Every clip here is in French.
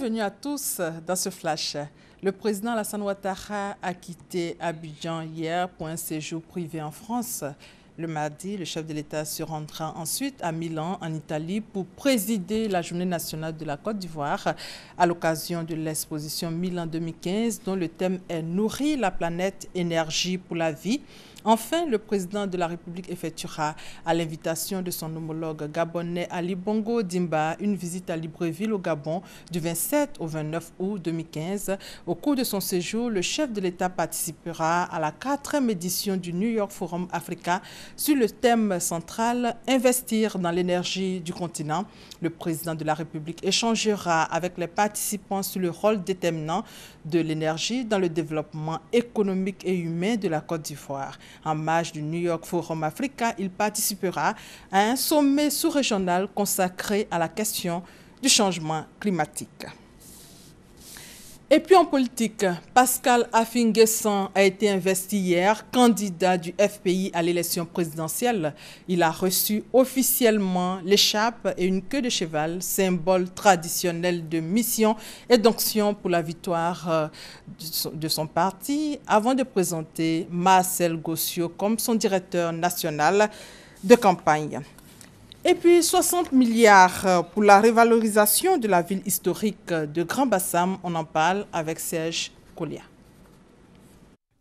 Bienvenue à tous dans ce flash. Le président Alassane Ouattara a quitté Abidjan hier pour un séjour privé en France. Le mardi, le chef de l'État se rendra ensuite à Milan, en Italie, pour présider la Journée nationale de la Côte d'Ivoire à l'occasion de l'exposition Milan 2015 dont le thème est « Nourrir la planète, énergie pour la vie ». Enfin, le président de la République effectuera, à l'invitation de son homologue gabonais Ali Bongo Dimba, une visite à Libreville au Gabon du 27 au 29 août 2015. Au cours de son séjour, le chef de l'État participera à la 4e édition du New York Forum Africa sur le thème central « Investir dans l'énergie du continent ». Le président de la République échangera avec les participants sur le rôle déterminant de l'énergie dans le développement économique et humain de la Côte d'Ivoire. En marge du New York Forum Africa, il participera à un sommet sous-régional consacré à la question du changement climatique. Et puis en politique, Pascal Affi-N'Guessan a été investi hier candidat du FPI à l'élection présidentielle. Il a reçu officiellement l'écharpe et une queue de cheval, symbole traditionnel de mission et d'onction pour la victoire de son parti, avant de présenter Marcel Gossio comme son directeur national de campagne. Et puis 60 milliards pour la révalorisation de la ville historique de Grand Bassam. On en parle avec Serge Kolia.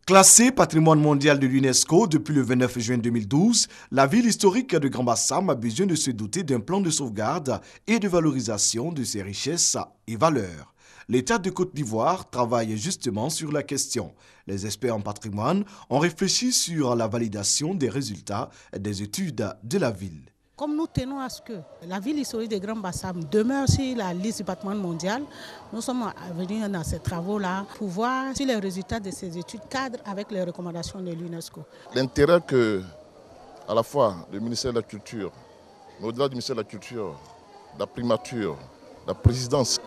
Classée patrimoine mondial de l'UNESCO depuis le 29 juin 2012, la ville historique de Grand Bassam a besoin de se doter d'un plan de sauvegarde et de valorisation de ses richesses et valeurs. L'État de Côte d'Ivoire travaille justement sur la question. Les experts en patrimoine ont réfléchi sur la validation des résultats des études de la ville. Comme nous tenons à ce que la ville historique de Grand Bassam demeure sur la liste du patrimoine mondial, nous sommes venus dans ces travaux-là pour voir si les résultats de ces études cadrent avec les recommandations de l'UNESCO. L'intérêt que, à la fois, le ministère de la Culture, mais au-delà du ministère de la Culture, la primature, la présidence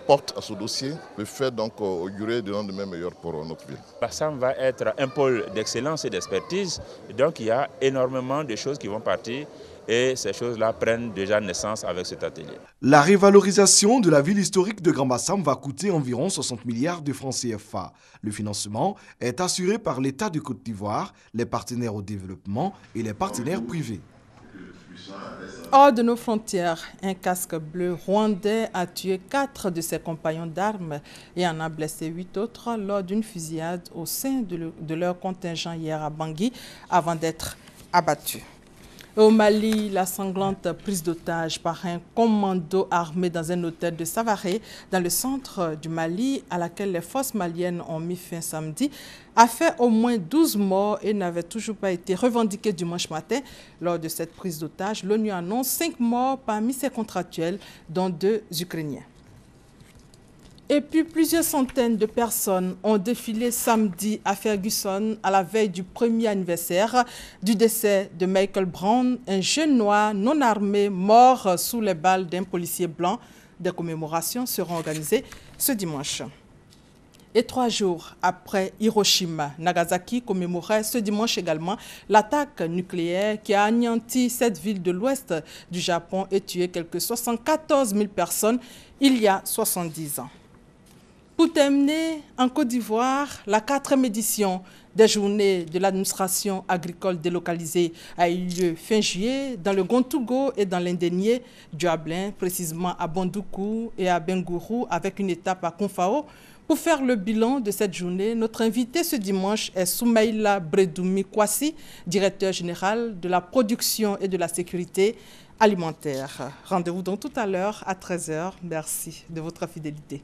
porte à ce dossier, me fait donc augurer de lendemain meilleur pour notre ville. Bassam va être un pôle d'excellence et d'expertise, donc il y a énormément de choses qui vont partir. Et ces choses-là prennent déjà naissance avec cet atelier. La révalorisation de la ville historique de Grand Bassam va coûter environ 60 milliards de francs CFA. Le financement est assuré par l'État de Côte d'Ivoire, les partenaires au développement et les partenaires privés. Hors de nos frontières, un casque bleu rwandais a tué 4 de ses compagnons d'armes et en a blessé 8 autres lors d'une fusillade au sein de leur contingent hier à Bangui avant d'être abattus. Au Mali, la sanglante prise d'otage par un commando armé dans un hôtel de Savaré, dans le centre du Mali, à laquelle les forces maliennes ont mis fin samedi, a fait au moins 12 morts et n'avait toujours pas été revendiquée dimanche matin. Lors de cette prise d'otage, l'ONU annonce 5 morts parmi ses contractuels, dont 2 Ukrainiens. Et puis, plusieurs centaines de personnes ont défilé samedi à Ferguson à la veille du premier anniversaire du décès de Michael Brown, un jeune noir non armé mort sous les balles d'un policier blanc. Des commémorations seront organisées ce dimanche. Et 3 jours après Hiroshima, Nagasaki commémorait ce dimanche également l'attaque nucléaire qui a anéanti cette ville de l'ouest du Japon et tué quelques 74 000 personnes il y a 70 ans. Pour terminer, en Côte d'Ivoire, la 4e édition des journées de l'administration agricole délocalisée a eu lieu fin juillet dans le Gontougo et dans l'Indénié du Ablin, précisément à Bondoukou et à Bengourou, avec une étape à Konfao. Pour faire le bilan de cette journée, notre invité ce dimanche est Soumaïla Bredoumi Kwasi, directeur général de la production et de la sécurité alimentaire. Rendez-vous donc tout à l'heure à 13 h. Merci de votre fidélité.